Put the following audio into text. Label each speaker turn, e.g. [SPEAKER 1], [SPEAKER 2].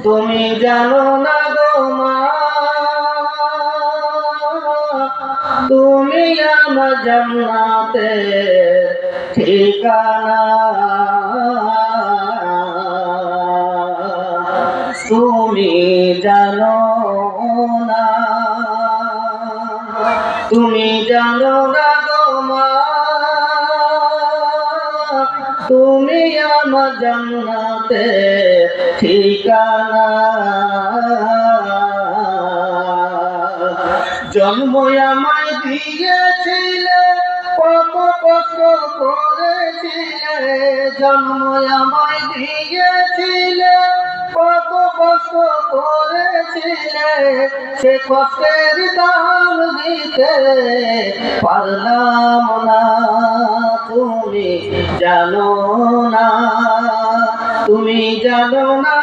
[SPEAKER 1] তুমি জানো না গো মা, তুমি আমার জান্নাতের ঠিকানা। তুমি জানো না, তুমি জানো না গো মা, তুমি আমার জান্নাতের ঠিকানা। জন্ম আমায় দিয়েছিলে, কত কষ্ট করেছিলে। জন্ম আমায় দিয়েছিলে, কত কষ্ট করেছিলে। সে কষ্টের দাম দিতে পারলাম না। তুমি জানো না, তুমি জানো না।